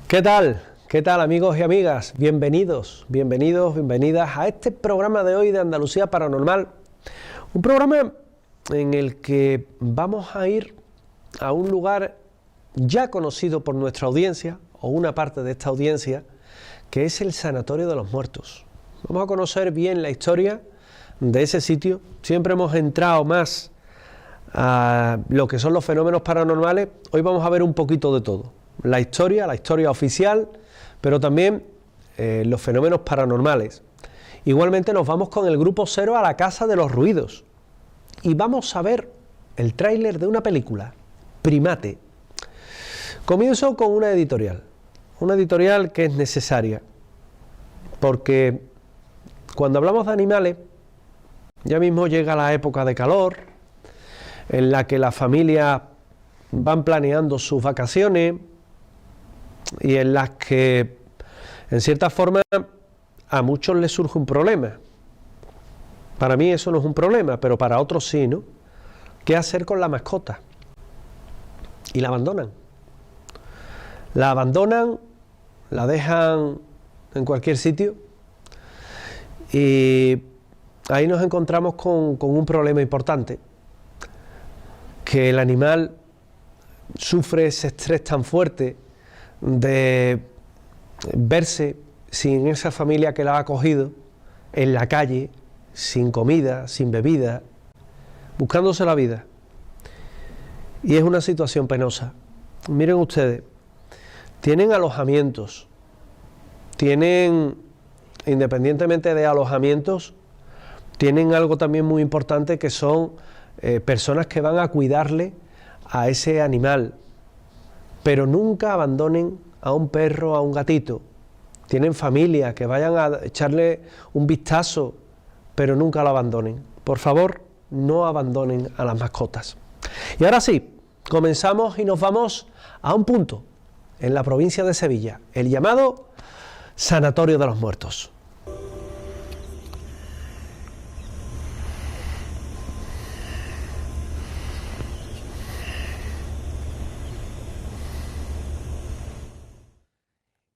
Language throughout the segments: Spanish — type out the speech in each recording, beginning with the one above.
¿Qué tal? ¿Qué tal, amigos y amigas? Bienvenidos, bienvenidas a este programa de hoy de Andalucía Paranormal. Un programa en el que vamos a ir a un lugar ya conocido por nuestra audiencia, o una parte de esta audiencia, que es el Sanatorio de los Muertos. Vamos a conocer bien la historia de ese sitio. Siempre hemos entrado más a lo que son los fenómenos paranormales. Hoy vamos a ver un poquito de todo. La historia oficial, pero también los fenómenos paranormales. Igualmente nos vamos con el Grupo Cero a la Casa de los Ruidos y vamos a ver el tráiler de una película, Primate. Comienzo con una editorial que es necesaria, porque cuando hablamos de animales, ya mismo llega la época de calor, en la que las familias van planeando sus vacaciones y en las que, en cierta forma, a muchos les surge un problema. Para mí eso no es un problema, pero para otros sí, ¿no? ¿Qué hacer con la mascota? Y la abandonan. La dejan en cualquier sitio y ahí nos encontramos con un problema importante, que el animal sufre ese estrés tan fuerte de verse sin esa familia que la ha acogido, en la calle, sin comida, sin bebida, buscándose la vida. Y es una situación penosa. Miren ustedes, tienen alojamientos, independientemente de alojamientos, tienen algo también muy importante, que son personas que van a cuidarle a ese animal, pero nunca abandonen a un perro, a un gatito. Tienen familia, que vayan a echarle un vistazo, pero nunca lo abandonen. Por favor, no abandonen a las mascotas. Y ahora sí, comenzamos y nos vamos a un punto en la provincia de Sevilla, el llamado Sanatorio de los Muertos.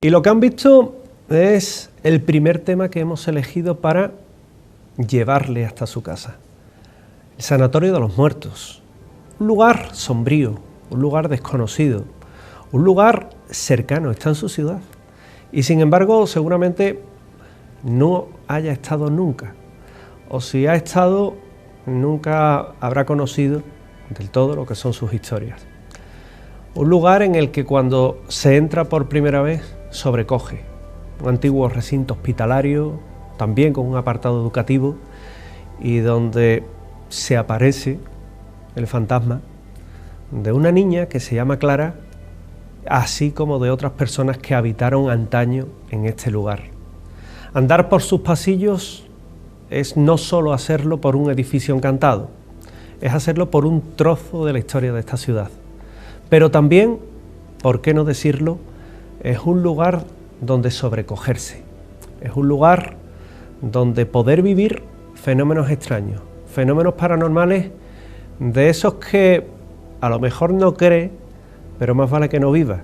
Y lo que han visto es el primer tema que hemos elegido para llevarle hasta su casa. El Sanatorio de los Muertos. Un lugar sombrío, un lugar desconocido, un lugar cercano, está en su ciudad. Y sin embargo, seguramente no haya estado nunca. O si ha estado, nunca habrá conocido del todo lo que son sus historias. Un lugar en el que cuando se entra por primera vez, sobrecoge. Un antiguo recinto hospitalario, también con un apartado educativo, y donde se aparece el fantasma de una niña que se llama Clara, así como de otras personas que habitaron antaño en este lugar. Andar por sus pasillos es no solo hacerlo por un edificio encantado, es hacerlo por un trozo de la historia de esta ciudad. Pero también, ¿por qué no decirlo?, es un lugar donde sobrecogerse, es un lugar donde poder vivir fenómenos extraños, fenómenos paranormales, de esos que a lo mejor no cree, pero más vale que no viva.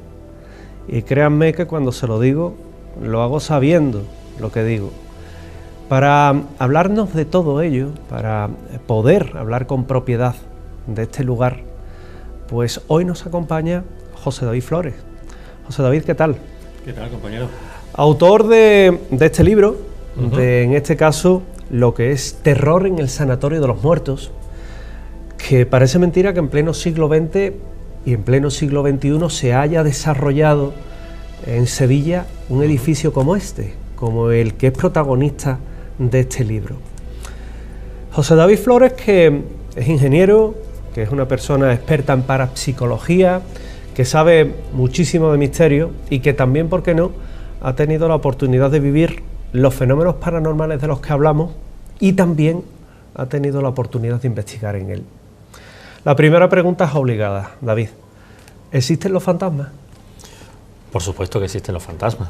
Y créanme que cuando se lo digo, lo hago sabiendo lo que digo. Para hablarnos de todo ello, para poder hablar con propiedad de este lugar, pues hoy nos acompaña José David Flores. José David, ¿qué tal? ¿Qué tal, compañero? Autor de este libro, en este caso, lo que es Terror en el Sanatorio de los Muertos, que parece mentira que en pleno siglo XX y en pleno siglo XXI se haya desarrollado en Sevilla un edificio como este, como el que es protagonista de este libro. José David Flores, que es ingeniero, que es una persona experta en parapsicología, que sabe muchísimo de misterio y que también, ¿por qué no?, ha tenido la oportunidad de vivir los fenómenos paranormales de los que hablamos y también ha tenido la oportunidad de investigar en él. La primera pregunta es obligada, David. ¿Existen los fantasmas? Por supuesto que existen los fantasmas.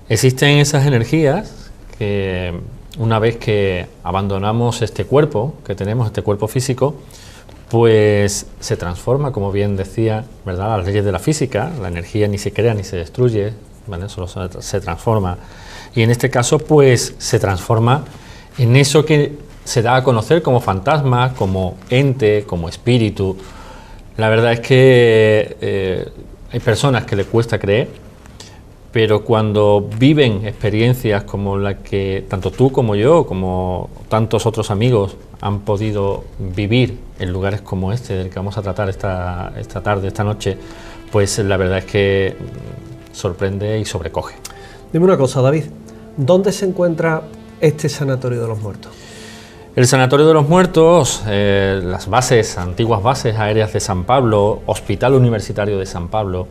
Existen esas energías que, una vez que abandonamos este cuerpo que tenemos, este cuerpo físico, pues se transforma, como bien decía, ¿verdad?, las leyes de la física. La energía ni se crea ni se destruye, ¿vale?, solo se transforma. Y en este caso, pues se transforma en eso que se da a conocer como fantasma, como ente, como espíritu. La verdad es que hay personas que les cuesta creer, pero cuando viven experiencias como la que tanto tú como yo, como tantos otros amigos han podido vivir en lugares como este, del que vamos a tratar esta tarde, esta noche, pues la verdad es que sorprende y sobrecoge. Dime una cosa, David, ¿dónde se encuentra este Sanatorio de los Muertos? El Sanatorio de los Muertos, las bases, antiguas bases aéreas de San Pablo, Hospital Universitario de San Pablo,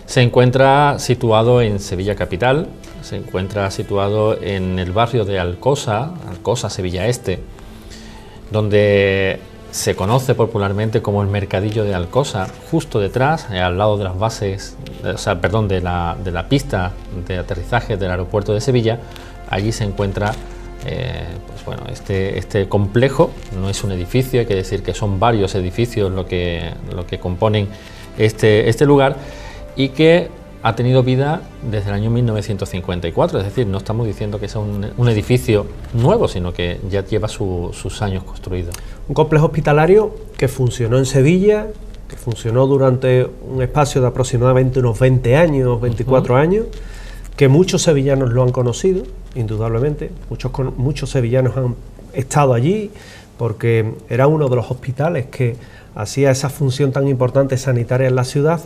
se encuentra situado en Sevilla capital, se encuentra situado en el barrio de Alcosa, Sevilla Este, donde se conoce popularmente como el Mercadillo de Alcosa. Justo detrás, al lado de las bases, de la pista de aterrizaje del aeropuerto de Sevilla, allí se encuentra este complejo. No es un edificio, hay que decir que son varios edificios lo que componen este lugar, y que ha tenido vida desde el año 1954, es decir, no estamos diciendo que sea un edificio nuevo, sino que ya lleva sus años construido. Un complejo hospitalario que funcionó en Sevilla, que funcionó durante un espacio de aproximadamente unos 20 años, 24 años, que muchos sevillanos lo han conocido, indudablemente, muchos sevillanos han estado allí, porque era uno de los hospitales que hacía esa función tan importante sanitaria en la ciudad,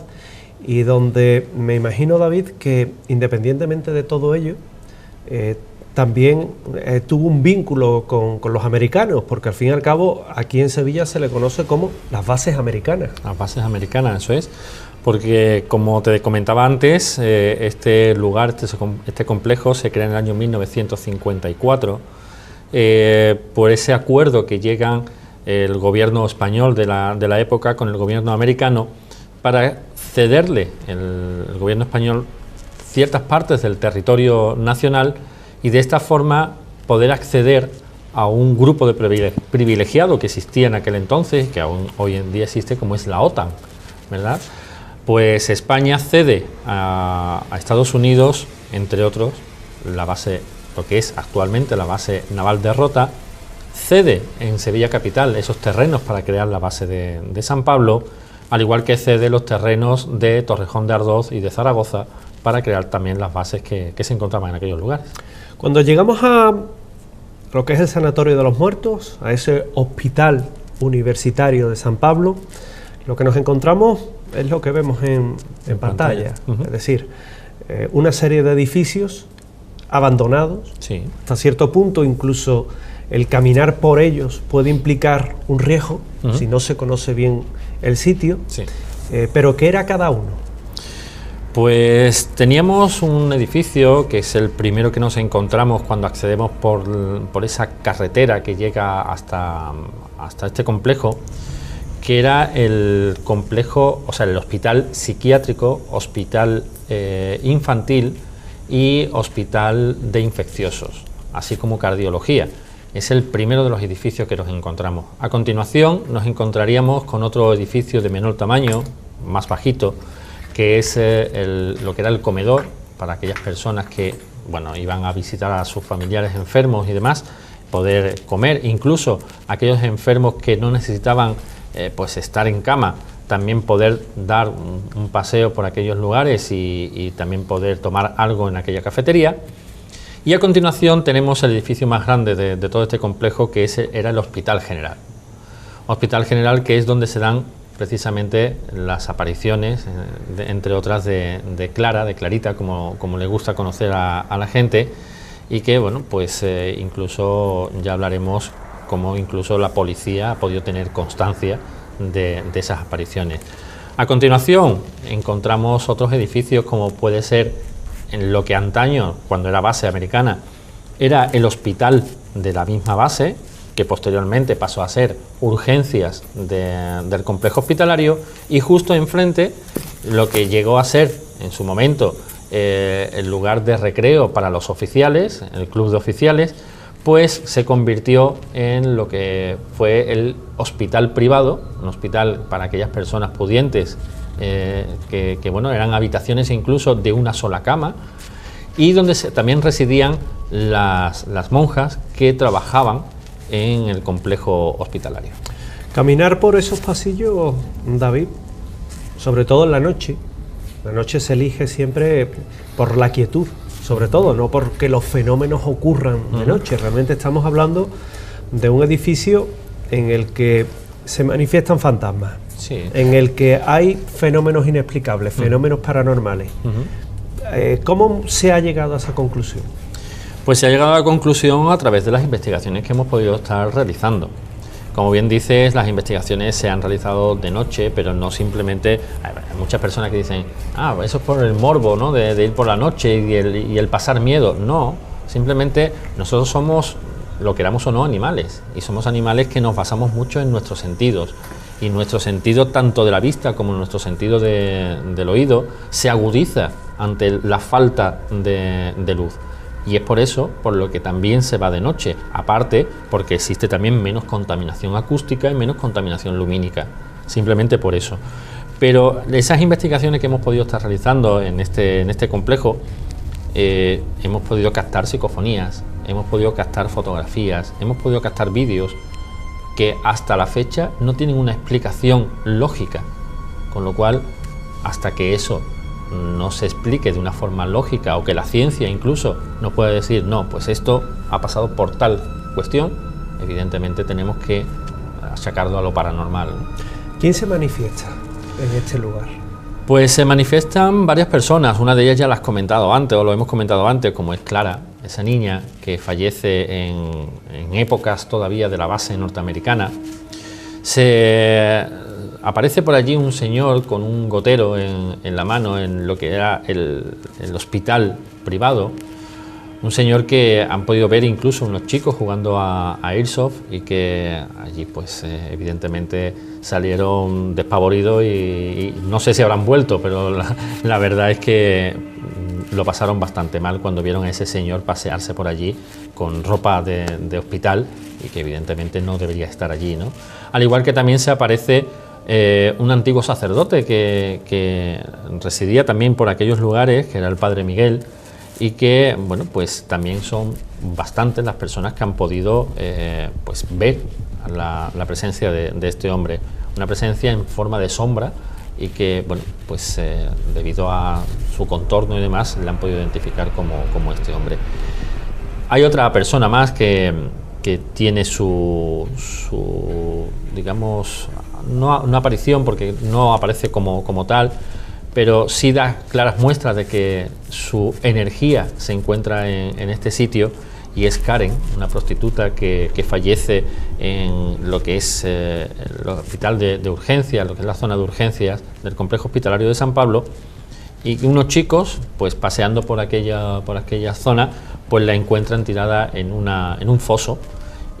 y donde me imagino, David, que independientemente de todo ello, también tuvo un vínculo con los americanos, porque al fin y al cabo aquí en Sevilla se le conoce como las bases americanas. Las bases americanas, eso es, porque como te comentaba antes, este lugar, este complejo se crea en el año 1954, por ese acuerdo que llegan el gobierno español de la época con el gobierno americano, para cederle el gobierno español ciertas partes del territorio nacional y de esta forma poder acceder a un grupo de privilegiado que existía en aquel entonces, que aún hoy en día existe, como es la OTAN, ¿verdad? Pues España cede a Estados Unidos, entre otros, la base, lo que es actualmente la base naval de Rota, cede en Sevilla capital esos terrenos para crear la base de San Pablo, al igual que cede los terrenos de Torrejón de Ardoz y de Zaragoza para crear también las bases que se encontraban en aquellos lugares. Cuando llegamos a lo que es el Sanatorio de los Muertos, a ese Hospital Universitario de San Pablo, lo que nos encontramos es lo que vemos en pantalla. Es decir, una serie de edificios abandonados, sí, hasta cierto punto incluso el caminar por ellos puede implicar un riesgo, si no se conoce bien el sitio, sí. Pero ¿qué era cada uno? Pues teníamos un edificio que es el primero que nos encontramos cuando accedemos por esa carretera que llega hasta este complejo, que era el complejo, o sea, el hospital psiquiátrico, hospital infantil y hospital de infecciosos, así como cardiología. Es el primero de los edificios que nos encontramos. A continuación nos encontraríamos con otro edificio de menor tamaño, más bajito, que es lo que era el comedor para aquellas personas que iban a visitar a sus familiares enfermos y demás, poder comer, incluso aquellos enfermos que no necesitaban estar en cama, también poder dar un paseo por aquellos lugares y también poder tomar algo en aquella cafetería. Y a continuación tenemos el edificio más grande de todo este complejo, que era el Hospital General. Hospital General, que es donde se dan precisamente las apariciones, entre otras de Clarita, como le gusta conocer a la gente, y que, incluso ya hablaremos cómo incluso la policía ha podido tener constancia de esas apariciones. A continuación encontramos otros edificios, como puede ser en lo que antaño, cuando era base americana, era el hospital de la misma base, que posteriormente pasó a ser urgencias del complejo hospitalario, y justo enfrente lo que llegó a ser en su momento el lugar de recreo para los oficiales, el club de oficiales, pues se convirtió en lo que fue el hospital privado, un hospital para aquellas personas pudientes, que bueno, eran habitaciones incluso de una sola cama, y donde también residían las monjas que trabajaban en el complejo hospitalario. Caminar por esos pasillos, David, sobre todo en la noche se elige siempre por la quietud, sobre todo, no porque los fenómenos ocurran de noche. Realmente estamos hablando de un edificio en el que se manifiestan fantasmas, sí, en el que hay fenómenos inexplicables, fenómenos paranormales. ¿Cómo se ha llegado a esa conclusión? Pues se ha llegado a la conclusión a través de las investigaciones que hemos podido estar realizando. Como bien dices, las investigaciones se han realizado de noche, pero no simplemente... Hay muchas personas que dicen, eso es por el morbo, ¿no?, de ir por la noche y el pasar miedo. No, simplemente nosotros somos, lo queramos o no, animales, y somos animales que nos basamos mucho en nuestros sentidos, y nuestro sentido tanto de la vista como nuestro sentido del oído se agudiza ante la falta de luz. Y es por eso por lo que también se va de noche, aparte porque existe también menos contaminación acústica y menos contaminación lumínica, simplemente por eso. Pero esas investigaciones que hemos podido estar realizando en este complejo, hemos podido captar psicofonías, hemos podido captar fotografías, hemos podido captar vídeos que hasta la fecha no tienen una explicación lógica, con lo cual hasta que eso no se explique de una forma lógica, o que la ciencia incluso nos pueda decir, no, pues esto ha pasado por tal cuestión, evidentemente tenemos que achacarlo a lo paranormal. ¿Quién se manifiesta en este lugar? Pues se manifiestan varias personas, una de ellas ya la has comentado antes, o lo hemos comentado antes, como es Clara, esa niña que fallece en épocas todavía de la base norteamericana. Aparece por allí un señor con un gotero en la mano en lo que era el hospital privado, un señor que han podido ver incluso unos chicos jugando a Airsoft, y que allí pues evidentemente salieron despavoridos y no sé si habrán vuelto, pero la verdad es que lo pasaron bastante mal cuando vieron a ese señor pasearse por allí con ropa de hospital, y que evidentemente no debería estar allí, ¿no? Al igual que también se aparece un antiguo sacerdote que residía también por aquellos lugares, que era el padre Miguel, y que, bueno, pues también son bastantes las personas que han podido pues ver la presencia de este hombre, una presencia en forma de sombra, y que, bueno, pues debido a su contorno y demás, le han podido identificar como este hombre. Hay otra persona más que tiene su digamos, no aparición, porque no aparece como tal, pero sí da claras muestras de que su energía se encuentra en este sitio, y es Karen, una prostituta que fallece en lo que es el hospital de urgencias, lo que es la zona de urgencias del complejo hospitalario de San Pablo, y unos chicos, pues paseando por aquella zona, pues la encuentran tirada en un foso,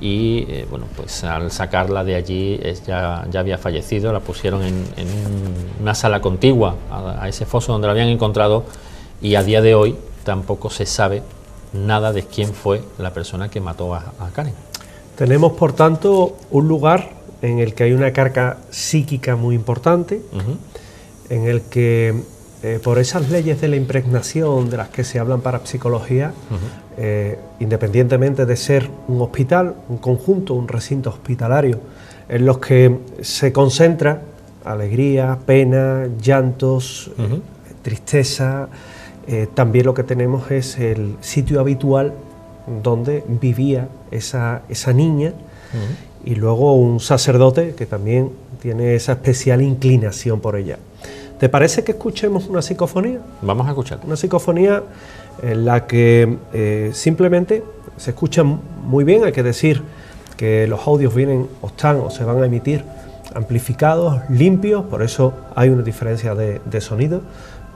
y bueno, pues al sacarla de allí ya había fallecido. La pusieron en una sala contigua a ese foso donde la habían encontrado, y a día de hoy tampoco se sabe nada de quién fue la persona que mató a Karen. Tenemos, por tanto, un lugar en el que hay una carga psíquica muy importante, en el que por esas leyes de la impregnación de las que se hablan para psicología, independientemente de ser un hospital, un conjunto, un recinto hospitalario, en los que se concentra alegría, pena, llantos, tristeza, también lo que tenemos es el sitio habitual donde vivía esa niña, y luego un sacerdote que también tiene esa especial inclinación por ella. ¿Te parece que escuchemos una psicofonía? Vamos a escuchar. Una psicofonía en la que simplemente se escucha muy bien. Hay que decir que los audios vienen o se van a emitir amplificados, limpios, por eso hay una diferencia de sonido,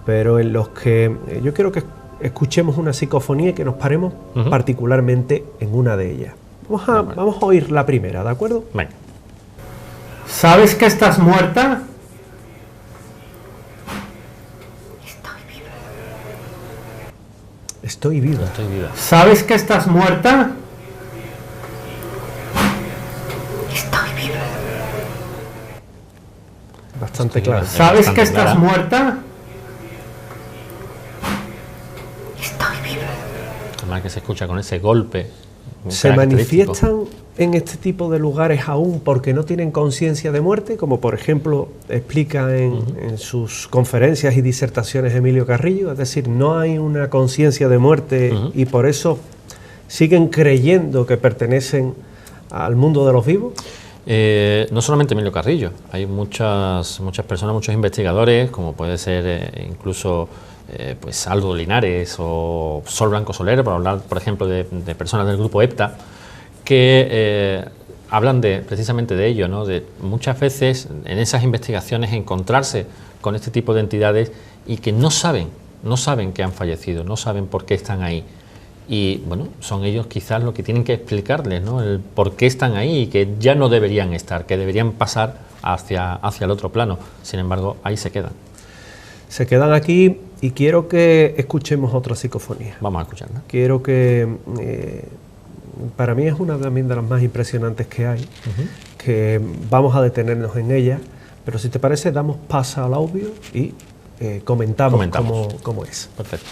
pero en los que yo quiero que escuchemos una psicofonía y que nos paremos particularmente en una de ellas. Vamos a oír la primera, ¿de acuerdo? Venga. ¿Sabes que estás muerta? Estoy viva. Estoy viva. ¿Sabes que estás muerta? bastante clara. ¿Sabes que estás muerta? Estoy viva. Además que se escucha con ese golpe. Se manifiestan en este tipo de lugares aún porque no tienen conciencia de muerte, como por ejemplo explica en sus conferencias y disertaciones Emilio Carrillo, es decir, no hay una conciencia de muerte y por eso siguen creyendo que pertenecen al mundo de los vivos. No solamente Emilio Carrillo, hay muchas personas, muchos investigadores, como puede ser incluso pues Aldo Linares o Sol Blanco Soler, para hablar, por ejemplo, de personas del grupo EPTA, que hablan precisamente de ello, ¿no? De muchas veces en esas investigaciones encontrarse con este tipo de entidades y que no saben que han fallecido, no saben por qué están ahí. Y bueno, son ellos quizás los que tienen que explicarles, ¿no? El por qué están ahí y que ya no deberían estar, que deberían pasar hacia el otro plano. Sin embargo, ahí se quedan. Se quedan aquí y quiero que escuchemos otra psicofonía. Vamos a escucharla. Quiero que, para mí es una también de las más impresionantes que hay, que vamos a detenernos en ella, pero si te parece damos paso al audio y comentamos. Cómo es. Perfecto.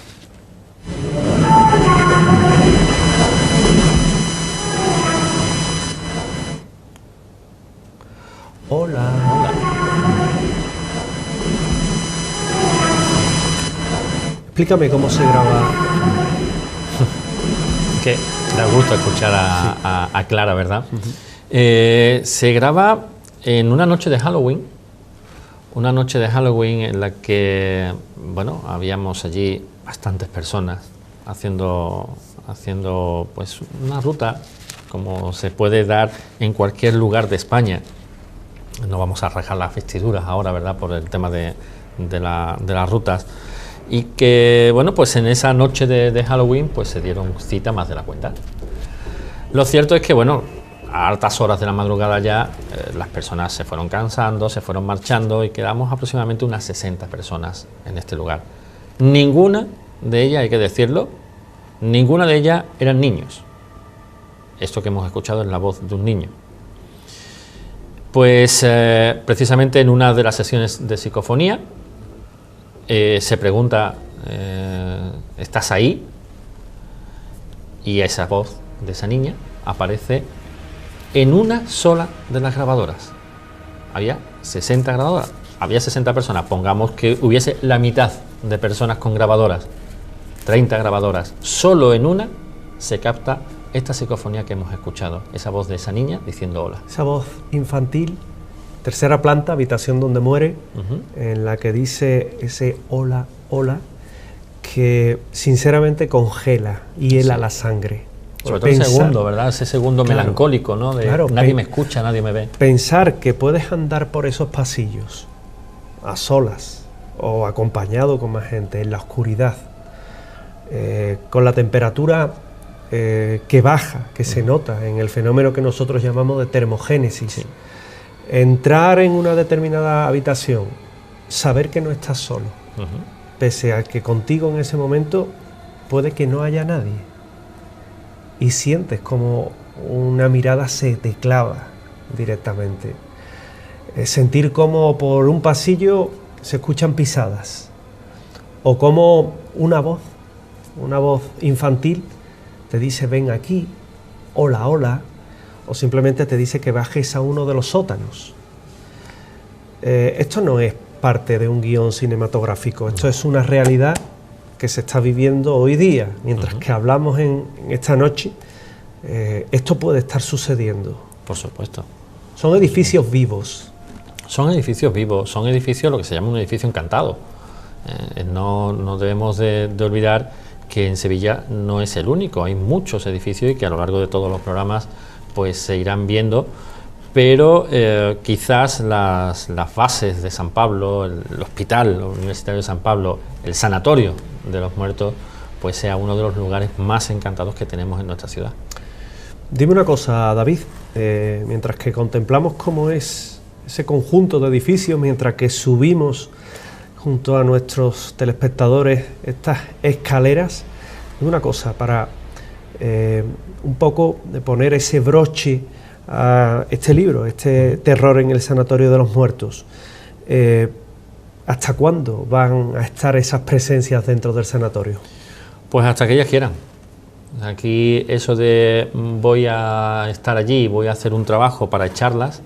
Hola. Explícame cómo se graba. Que da gusto escuchar a Clara, ¿verdad? Se graba en una noche de Halloween. Una noche de Halloween en la que, bueno, habíamos allí bastantes personas haciendo pues una ruta como se puede dar en cualquier lugar de España. No vamos a rajar las vestiduras ahora, ¿verdad?, por el tema de las rutas. Y que, bueno, pues en esa noche de Halloween pues se dieron cita más de la cuenta. Lo cierto es que, bueno, a altas horas de la madrugada ya las personas se fueron cansando, se fueron marchando y quedamos aproximadamente unas 60 personas en este lugar. Ninguna de ellas, hay que decirlo, ninguna de ellas eran niños. Esto que hemos escuchado es la voz de un niño. Pues precisamente en una de las sesiones de psicofonía se pregunta, ¿estás ahí? Y esa voz de esa niña aparece en una sola de las grabadoras. Había 60 grabadoras, había 60 personas, pongamos que hubiese la mitad de personas con grabadoras, 30 grabadoras, solo en una se capta esta psicofonía que hemos escuchado, esa voz de esa niña diciendo hola. Esa voz infantil, tercera planta, habitación donde muere, en la que dice ese hola, hola, que sinceramente congela y hela la sangre. Sobre todo el segundo, ¿verdad? Ese segundo melancólico, ¿no? De nadie me escucha, nadie me ve. Pensar que puedes andar por esos pasillos a solas o acompañado con más gente en la oscuridad, con la temperatura que baja, que se nota en el fenómeno que nosotros llamamos de termogénesis. Sí. Entrar en una determinada habitación, saber que no estás solo, pese a que contigo en ese momento puede que no haya nadie. Y sientes como una mirada se te clava directamente. Sentir como por un pasillo se escuchan pisadas. O como una voz infantil te dice ven aquí, hola, hola. O simplemente te dice que bajes a uno de los sótanos. Esto no es parte de un guión cinematográfico, esto es una realidad que se está viviendo hoy día. Mientras que hablamos en esta noche, esto puede estar sucediendo. Por supuesto. Son edificios vivos. Son edificios vivos, son edificios, lo que se llama un edificio encantado. No debemos de olvidar que en Sevilla no es el único, hay muchos edificios y que a lo largo de todos los programas pues se irán viendo, pero quizás las bases de San Pablo, el hospital universitario de San Pablo, el sanatorio de los muertos, pues sea uno de los lugares más encantados que tenemos en nuestra ciudad. Dime una cosa, David, mientras que contemplamos cómo es ese conjunto de edificios, mientras que subimos junto a nuestros telespectadores estas escaleras, dime una cosa, para un poco de poner ese broche a este libro, este terror en el sanatorio de los muertos. ¿Hasta cuándo van a estar esas presencias dentro del sanatorio? Pues hasta que ellas quieran. Aquí eso de voy a estar allí, voy a hacer un trabajo para echarlas,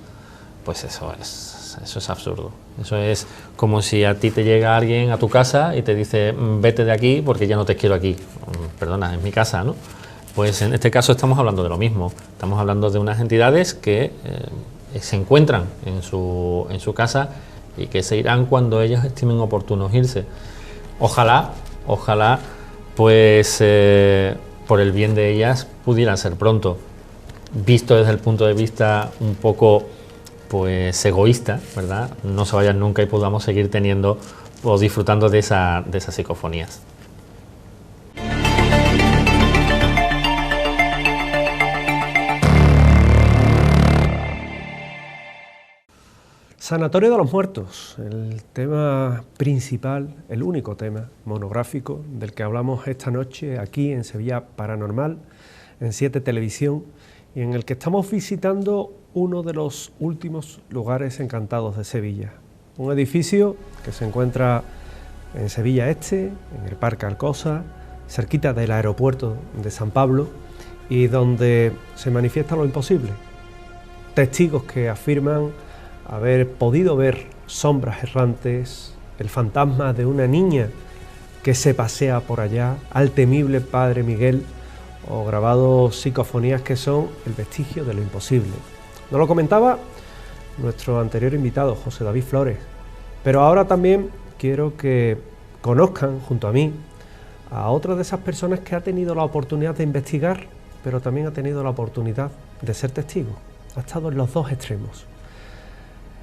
pues eso es absurdo. Eso es como si a ti te llega alguien a tu casa y te dice vete de aquí porque ya no te quiero aquí. Perdona, es mi casa, ¿no? Pues en este caso estamos hablando de lo mismo. Estamos hablando de unas entidades que se encuentran en su casa y que se irán cuando ellos estimen oportuno irse. Ojalá, pues por el bien de ellas pudieran ser pronto. Visto desde el punto de vista un poco pues egoísta, ¿verdad? No se vayan nunca y podamos seguir teniendo o disfrutando de esas psicofonías. Sanatorio de los Muertos, el tema principal, el único tema monográfico del que hablamos esta noche aquí en Sevilla Paranormal, en 7 Televisión, y en el que estamos visitando uno de los últimos lugares encantados de Sevilla. Un edificio que se encuentra en Sevilla Este, en el Parque Alcosa, cerquita del aeropuerto de San Pablo, y donde se manifiesta lo imposible. Testigos que afirman haber podido ver sombras errantes, el fantasma de una niña que se pasea por allá, al temible Padre Miguel, o grabados psicofonías que son el vestigio de lo imposible. Nos lo comentaba nuestro anterior invitado, José David Flores, pero ahora también quiero que conozcan junto a mí a otra de esas personas que ha tenido la oportunidad de investigar, pero también ha tenido la oportunidad de ser testigo. Ha estado en los dos extremos.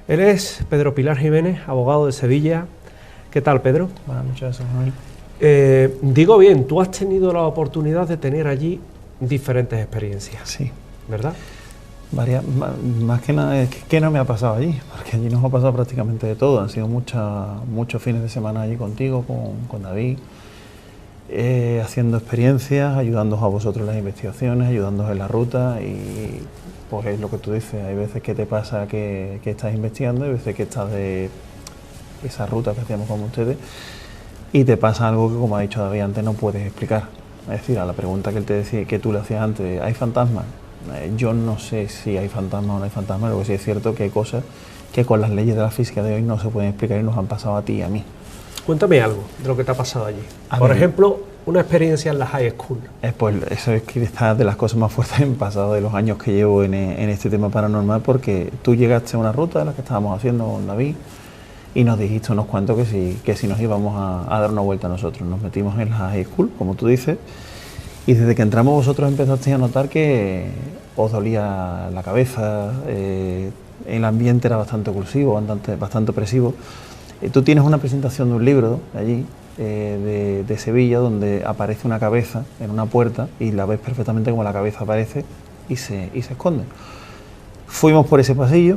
Él es Pedro Pilar Jiménez, abogado de Sevilla. ¿Qué tal, Pedro? Buenas noches, Manuel. Digo bien, tú has tenido la oportunidad de tener allí diferentes experiencias. Sí. ¿Verdad? Varias, más que nada, es que no me ha pasado allí, porque allí nos ha pasado prácticamente de todo. Han sido muchos fines de semana allí contigo, con David, haciendo experiencias, ayudándoos a vosotros en las investigaciones, ayudándoos en la ruta y pues es lo que tú dices, hay veces que te pasa que estás investigando, hay veces que estás de esa ruta que hacíamos con ustedes y te pasa algo que, como ha dicho David antes, no puedes explicar. Es decir, a la pregunta que él te decía, que tú le hacías antes, ¿hay fantasmas? Yo no sé si hay fantasmas o no hay fantasmas, lo que sí es cierto que hay cosas que con las leyes de la física de hoy no se pueden explicar y nos han pasado a ti y a mí. Cuéntame algo de lo que te ha pasado allí. Por ejemplo, una experiencia en la high school. Pues eso es quizás de las cosas más fuertes en pasado de los años que llevo en este tema paranormal, porque tú llegaste a una ruta de la que estábamos haciendo con David y nos dijiste unos cuantos que si nos íbamos a dar una vuelta nosotros. Nos metimos en la high school, como tú dices, y desde que entramos vosotros empezasteis a notar que os dolía la cabeza, el ambiente era bastante oclusivo, bastante opresivo. Tú tienes una presentación de un libro de allí, de Sevilla, donde aparece una cabeza en una puerta y la ves perfectamente como la cabeza aparece y se esconde. Fuimos por ese pasillo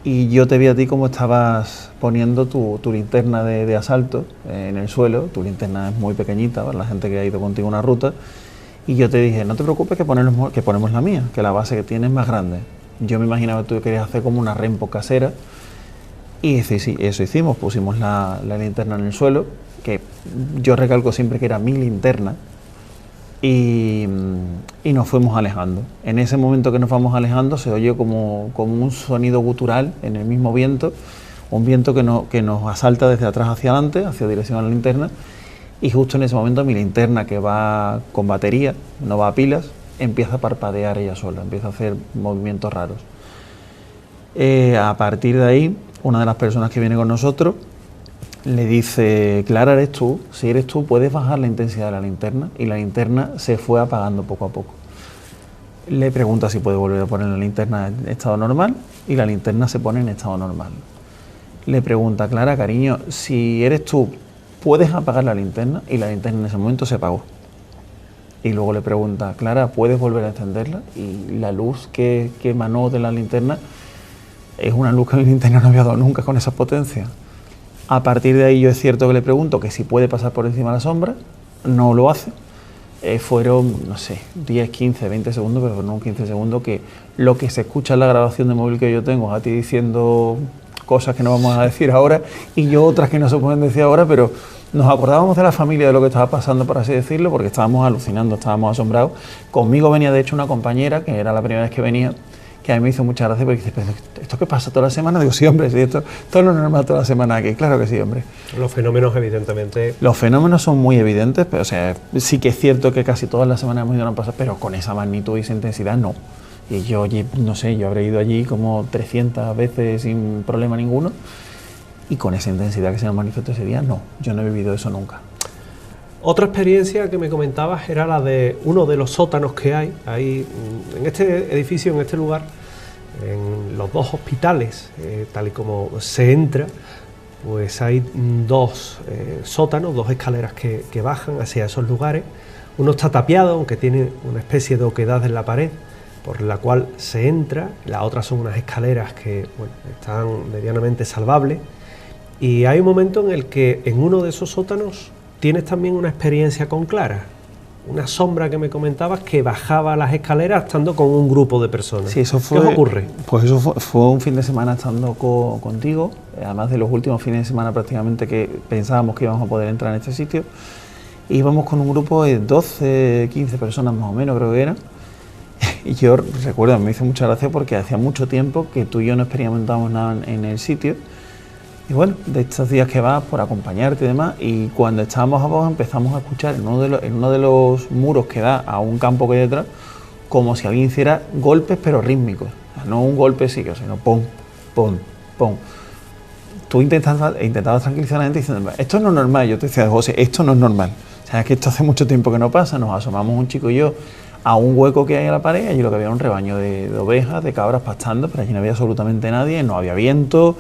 y yo te vi a ti como estabas poniendo tu linterna de asalto en el suelo. Tu linterna es muy pequeñita para la gente que ha ido contigo una ruta y yo te dije, no te preocupes que ponemos la mía, que la base que tienes es más grande. Yo me imaginaba que tú querías hacer como una rempo casera y sí, eso hicimos, pusimos la linterna en el suelo, que yo recalco siempre que era mi linterna, y nos fuimos alejando. En ese momento que nos vamos alejando se oye como un sonido gutural en el mismo viento, un viento que nos asalta desde atrás hacia adelante, hacia dirección a la linterna, y justo en ese momento mi linterna, que va con batería, no va a pilas, empieza a parpadear ella sola, empieza a hacer movimientos raros. A partir de ahí, una de las personas que viene con nosotros le dice, Clara, ¿eres tú? Si eres tú, puedes bajar la intensidad de la linterna, y la linterna se fue apagando poco a poco. Le pregunta si puede volver a poner la linterna en estado normal y la linterna se pone en estado normal. Le pregunta, Clara, cariño, si eres tú, ¿puedes apagar la linterna? Y la linterna en ese momento se apagó. Y luego le pregunta, Clara, ¿puedes volver a encenderla? Y la luz que emanó de la linterna es una luz que mi linterna no había dado nunca con esa potencia. A partir de ahí yo es cierto que le pregunto que si puede pasar por encima de la sombra, no lo hace. fueron, no sé, 10, 15, 20 segundos, pero no 15 segundos, que lo que se escucha en la grabación de móvil que yo tengo, a ti diciendo cosas que no vamos a decir ahora y yo otras que no se pueden decir ahora, pero nos acordábamos de la familia, de lo que estaba pasando, por así decirlo, porque estábamos alucinando, estábamos asombrados. Conmigo venía, de hecho, una compañera, que era la primera vez que venía, que a mí me hizo mucha gracia, porque dice, ¿pero esto qué pasa toda la semana? Digo, sí, hombre, sí, esto es lo normal toda la semana aquí. Claro que sí, hombre. Los fenómenos, evidentemente... Los fenómenos son muy evidentes, pero, o sea, sí que es cierto que casi todas las semanas hemos ido a pasar, pero con esa magnitud y esa intensidad, no. Y yo, no sé, yo habré ido allí como 300 veces sin problema ninguno, y con esa intensidad que se nos manifestó ese día, no, yo no he vivido eso nunca. Otra experiencia que me comentabas era la de uno de los sótanos que hay en este edificio, en este lugar, en los dos hospitales, tal y como se entra, pues hay dos sótanos, dos escaleras que bajan hacia esos lugares. Uno está tapiado, aunque tiene una especie de oquedad en la pared, por la cual se entra. Las otras son unas escaleras que, bueno, están medianamente salvables. Y hay un momento en el que en uno de esos sótanos tienes también una experiencia con Clara, una sombra que me comentabas que bajaba las escaleras estando con un grupo de personas. Sí, eso fue, ¿qué os ocurre? Pues eso fue un fin de semana estando contigo, además de los últimos fines de semana prácticamente que pensábamos que íbamos a poder entrar en este sitio. Íbamos con un grupo de 12, 15 personas más o menos, creo que eran. Y yo recuerdo, me hizo mucha gracia porque hacía mucho tiempo que tú y yo no experimentábamos nada en el sitio. Y bueno, de estos días que vas por acompañarte y demás, y cuando estábamos abajo empezamos a escuchar en uno de los muros que da a un campo que hay detrás, como si alguien hiciera golpes pero rítmicos. O sea, no un golpe sino pum, pum, pum. Tú intentabas tranquilizar a la gente diciendo, esto no es normal. Yo te decía, José, esto no es normal. O sea, es que esto hace mucho tiempo que no pasa. Nos asomamos un chico y yo a un hueco que hay en la pared, allí lo que había era un rebaño de ovejas, de cabras pastando, pero allí no había absolutamente nadie, no había viento.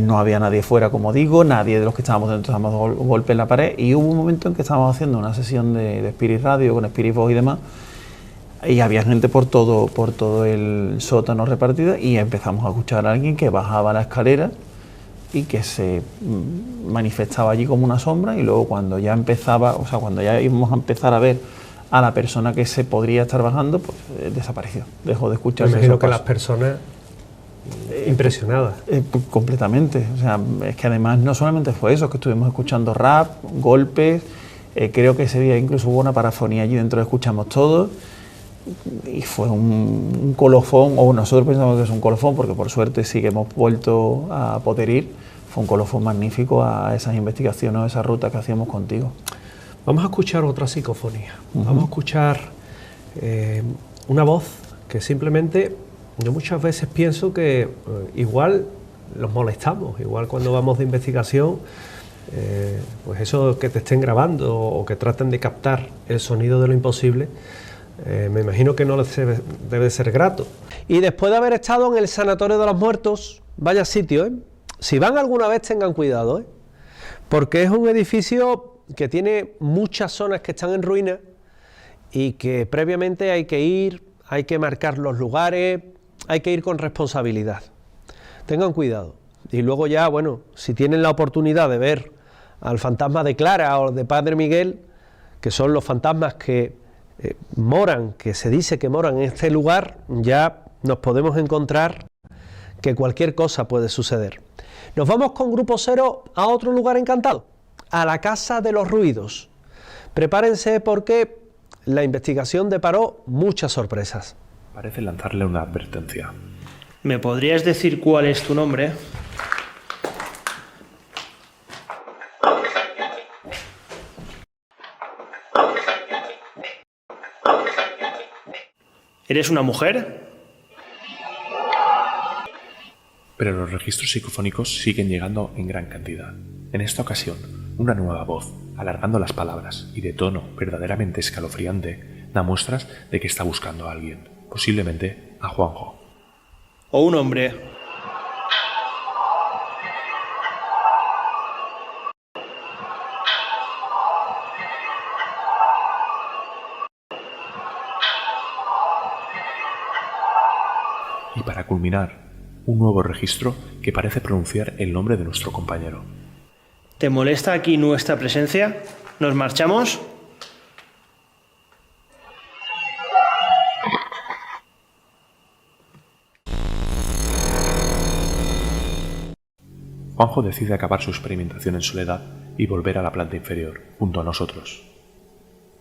No había nadie fuera, como digo, nadie de los que estábamos dentro estábamos dando golpes en la pared, y hubo un momento en que estábamos haciendo una sesión de Spirit Radio con Spirit Box y demás, y había gente por todo el sótano repartida, y empezamos a escuchar a alguien que bajaba la escalera y que se manifestaba allí como una sombra, y luego cuando ya íbamos a empezar a ver a la persona que se podría estar bajando, pues desapareció, dejó de escucharse. Me imagino que las personas impresionadas. Completamente. O sea, es que además no solamente fue eso, que estuvimos escuchando rap, golpes, creo que ese día incluso hubo una parafonía allí dentro, escuchamos todo, y fue un colofón, o nosotros pensamos que es un colofón, porque por suerte sí que hemos vuelto a poder ir. Fue un colofón magnífico a esas investigaciones, a esa ruta que hacíamos contigo. Vamos a escuchar otra psicofonía. Vamos a escuchar una voz que simplemente... Yo muchas veces pienso que igual los molestamos, igual cuando vamos de investigación, pues eso que te estén grabando o que traten de captar el sonido de lo imposible, me imagino que no les debe ser grato. Y después de haber estado en el Sanatorio de los Muertos, vaya sitio, ¿eh? Si van alguna vez tengan cuidado, ¿eh? Porque es un edificio que tiene muchas zonas que están en ruinas y que previamente hay que ir, hay que marcar los lugares, hay que ir con responsabilidad. Tengan cuidado. Y luego ya, bueno, si tienen la oportunidad de ver al fantasma de Clara o de Padre Miguel, que son los fantasmas que moran, que se dice que moran en este lugar, ya nos podemos encontrar que cualquier cosa puede suceder. Nos vamos con Grupo Cero a otro lugar encantado, a la Casa de los Ruidos. Prepárense porque la investigación deparó muchas sorpresas. Parece lanzarle una advertencia. ¿Me podrías decir cuál es tu nombre? ¿Eres una mujer? Pero los registros psicofónicos siguen llegando en gran cantidad. En esta ocasión, una nueva voz, alargando las palabras y de tono verdaderamente escalofriante, da muestras de que está buscando a alguien. Posiblemente a Juanjo. ¿O un hombre? Y para culminar, un nuevo registro que parece pronunciar el nombre de nuestro compañero. ¿Te molesta aquí nuestra presencia? ¿Nos marchamos? Juanjo decide acabar su experimentación en soledad y volver a la planta inferior, junto a nosotros.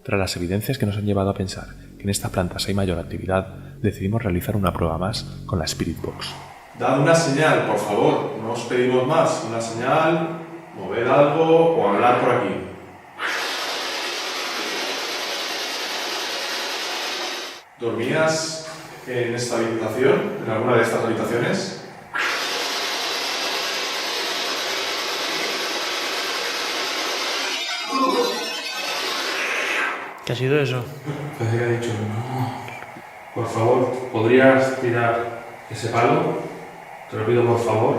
Tras las evidencias que nos han llevado a pensar que en esta planta hay mayor actividad, decidimos realizar una prueba más con la Spirit Box. Dad una señal, por favor, no os pedimos más. Una señal, mover algo o hablar por aquí. ¿Dormías en esta habitación, en alguna de estas habitaciones? ¿Qué ha sido eso? Parece que ha dicho no. Por favor, ¿podrías tirar ese palo? Te lo pido por favor.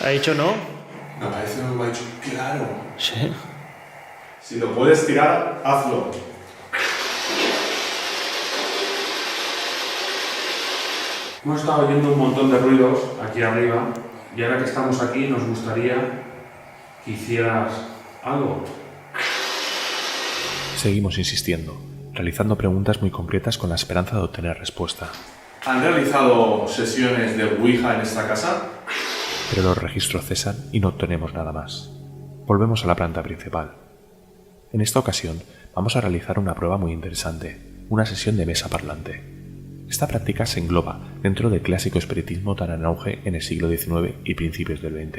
¿Ha dicho no? Me parece que me ha dicho claro. Sí. Si lo puedes tirar, hazlo. Hemos estado oyendo un montón de ruidos aquí arriba y ahora que estamos aquí nos gustaría que hicieras algo. Seguimos insistiendo, realizando preguntas muy concretas con la esperanza de obtener respuesta. ¿Han realizado sesiones de Ouija en esta casa? Pero los registros cesan y no obtenemos nada más. Volvemos a la planta principal. En esta ocasión vamos a realizar una prueba muy interesante, una sesión de mesa parlante. Esta práctica se engloba dentro del clásico espiritismo tan en auge en el siglo XIX y principios del XX.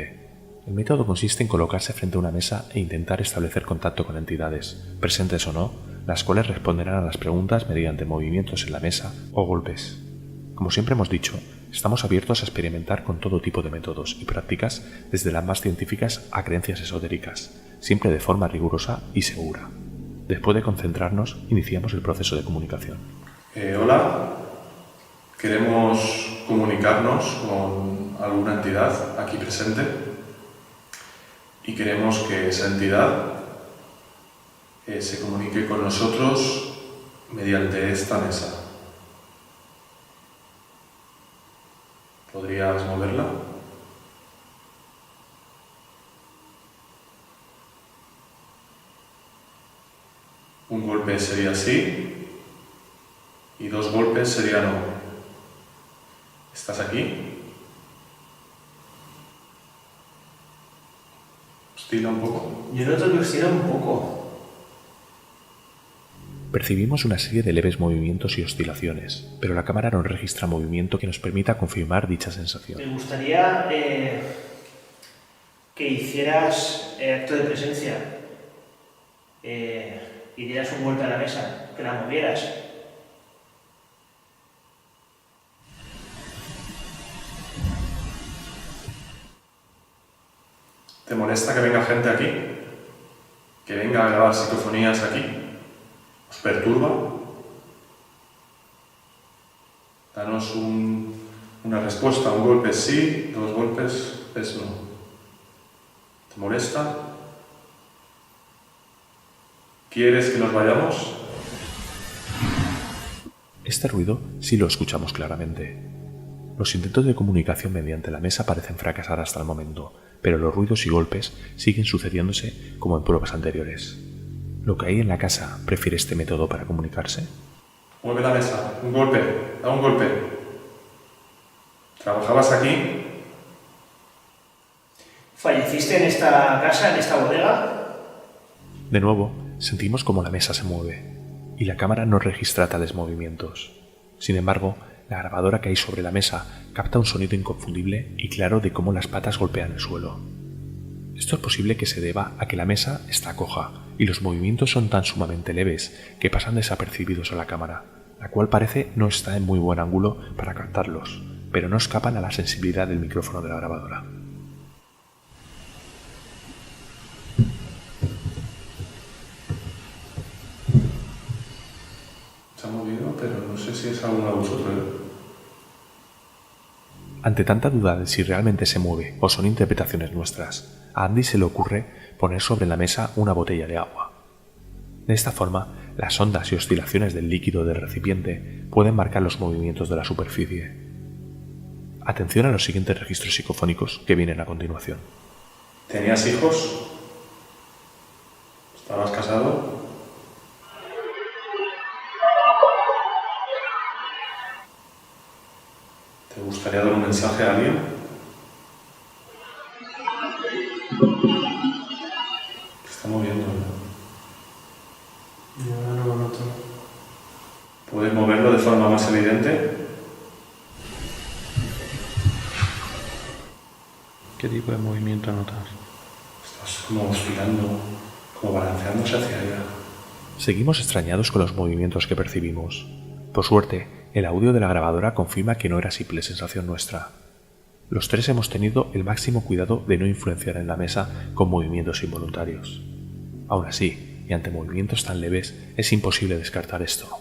El método consiste en colocarse frente a una mesa e intentar establecer contacto con entidades, presentes o no, las cuales responderán a las preguntas mediante movimientos en la mesa o golpes. Como siempre hemos dicho, estamos abiertos a experimentar con todo tipo de métodos y prácticas, desde las más científicas a creencias esotéricas, siempre de forma rigurosa y segura. Después de concentrarnos, iniciamos el proceso de comunicación. Hola, queremos comunicarnos con alguna entidad aquí presente y queremos que esa entidad se comunique con nosotros mediante esta mesa. ¿Podrías moverla? Un golpe sería sí y dos golpes sería no. ¿Estás aquí? ¿Oscila un poco? Yo noto que oscila un poco. Percibimos una serie de leves movimientos y oscilaciones, pero la cámara no registra movimiento que nos permita confirmar dicha sensación. Me gustaría que hicieras acto de presencia. Y dieras un vuelta a la mesa, que la movieras. ¿Te molesta que venga gente aquí? ¿Que venga a grabar psicofonías aquí? ¿Os perturba? Danos una respuesta, un golpe sí, dos golpes es no. ¿Te molesta? ¿Quieres que nos vayamos? Este ruido sí lo escuchamos claramente. Los intentos de comunicación mediante la mesa parecen fracasar hasta el momento, pero los ruidos y golpes siguen sucediéndose como en pruebas anteriores. ¿Lo que hay en la casa prefiere este método para comunicarse? Mueve la mesa, un golpe, da un golpe. ¿Trabajabas aquí? ¿Falleciste en esta casa, en esta bodega? De nuevo, sentimos como la mesa se mueve, y la cámara no registra tales movimientos. Sin embargo, la grabadora que hay sobre la mesa capta un sonido inconfundible y claro de cómo las patas golpean el suelo. Esto es posible que se deba a que la mesa está coja y los movimientos son tan sumamente leves que pasan desapercibidos a la cámara, la cual parece no está en muy buen ángulo para captarlos, pero no escapan a la sensibilidad del micrófono de la grabadora. Se ha movido, pero no sé si es alguno de vosotros. Ante tanta duda de si realmente se mueve o son interpretaciones nuestras, a Andy se le ocurre poner sobre la mesa una botella de agua. De esta forma, las ondas y oscilaciones del líquido del recipiente pueden marcar los movimientos de la superficie. Atención a los siguientes registros psicofónicos que vienen a continuación. ¿Tenías hijos? ¿Estabas casado? gustaría dar un mensaje a alguien? Se está moviendo, ¿no? Yo no lo noto. ¿Puedes moverlo de forma más evidente? ¿Qué tipo de movimiento notas? Estás como oscilando, como balanceándose hacia allá. Seguimos extrañados con los movimientos que percibimos. Por suerte, el audio de la grabadora confirma que no era simple sensación nuestra. Los tres hemos tenido el máximo cuidado de no influenciar en la mesa con movimientos involuntarios. Aún así, y ante movimientos tan leves, es imposible descartar esto.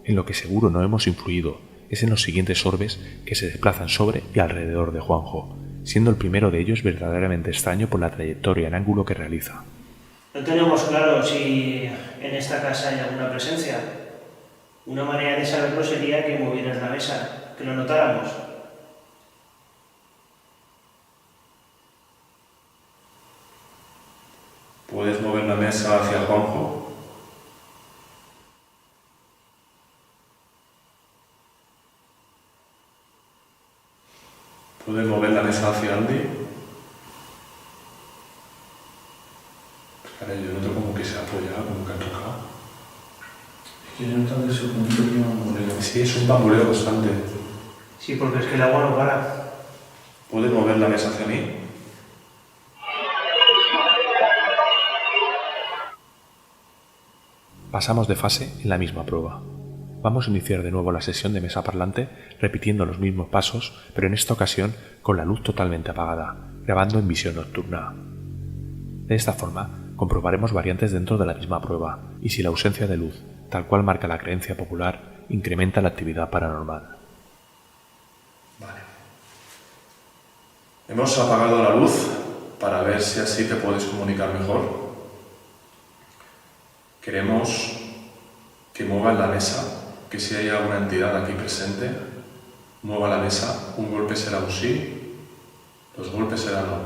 En lo que seguro no hemos influido es en los siguientes orbes que se desplazan sobre y alrededor de Juanjo, siendo el primero de ellos verdaderamente extraño por la trayectoria en ángulo que realiza. No tenemos claro si en esta casa hay alguna presencia. Una manera de saberlo sería que movieras la mesa, que lo notáramos. ¿Puedes mover la mesa hacia Juanjo? ¿Puedes mover la mesa hacia Andy? Caray, yo noto como que se ha apoyado, como que ha tocado. Es que yo noto que es un pequeño bamboleo. Sí, es un bamboleo constante. Sí, porque es que el agua no para. ¿Puedes mover la mesa hacia mí? Pasamos de fase en la misma prueba. Vamos a iniciar de nuevo la sesión de mesa parlante repitiendo los mismos pasos, pero en esta ocasión con la luz totalmente apagada, grabando en visión nocturna. De esta forma, comprobaremos variantes dentro de la misma prueba y si la ausencia de luz, tal cual marca la creencia popular, incrementa la actividad paranormal. Vale. Hemos apagado la luz para ver si así te puedes comunicar mejor. Queremos que muevas la mesa, que si hay alguna entidad aquí presente, mueva la mesa. Un golpe será un sí, 2 golpes serán no.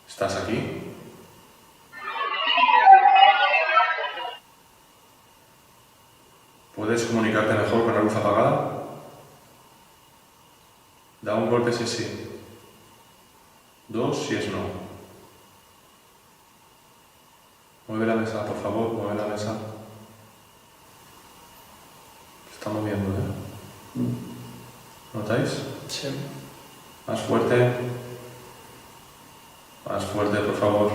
¿Estás aquí? ¿Puedes comunicarte mejor con la luz apagada? Da un golpe si es sí, 2 si es no. Mueve la mesa, por favor, mueve la mesa. Se está moviendo, ¿eh? ¿Notáis? Sí. Más fuerte. Más fuerte, por favor.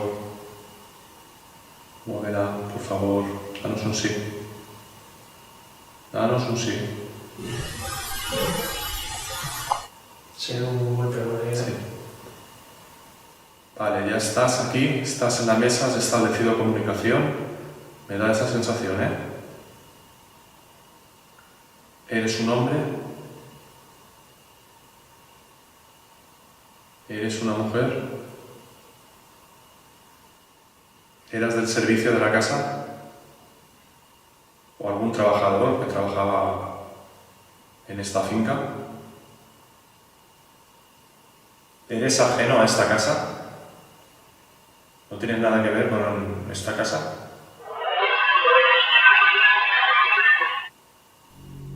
Muévela, por favor. Danos un sí. Danos un sí. Sí, un golpe por ahí. Sí. Vale, ya estás aquí, estás en la mesa, has establecido comunicación. Me da esa sensación, ¿eh? ¿Eres un hombre? ¿Eres una mujer? ¿Eras del servicio de la casa? ¿O algún trabajador que trabajaba en esta finca? ¿Eres ajeno a esta casa? ¿No tienes nada que ver con esta casa?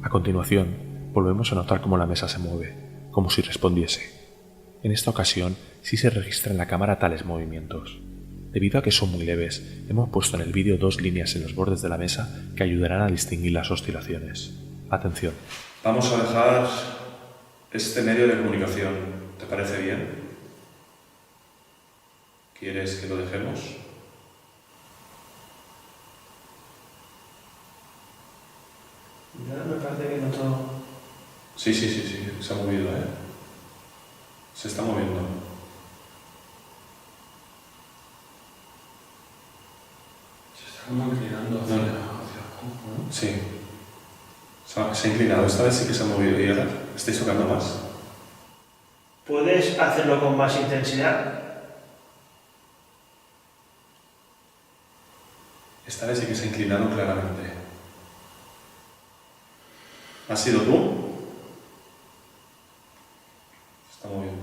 A continuación, volvemos a notar cómo la mesa se mueve, como si respondiese. En esta ocasión, sí se registra en la cámara tales movimientos. Debido a que son muy leves, hemos puesto en el vídeo 2 líneas en los bordes de la mesa que ayudarán a distinguir las oscilaciones. Atención. Vamos a dejar este medio de comunicación. ¿Te parece bien? ¿Quieres que lo dejemos? Ya me parece que noto. Sí, se ha movido, ¿eh? Se está moviendo. Se está como inclinando hacia Juanjo, ¿no? Sí. Se ha inclinado. Esta vez sí que se ha movido. ¿Y ahora estáis tocando más? ¿Puedes hacerlo con más intensidad? Esta vez sí que se ha inclinado claramente. ¿Has sido tú? Se está moviendo.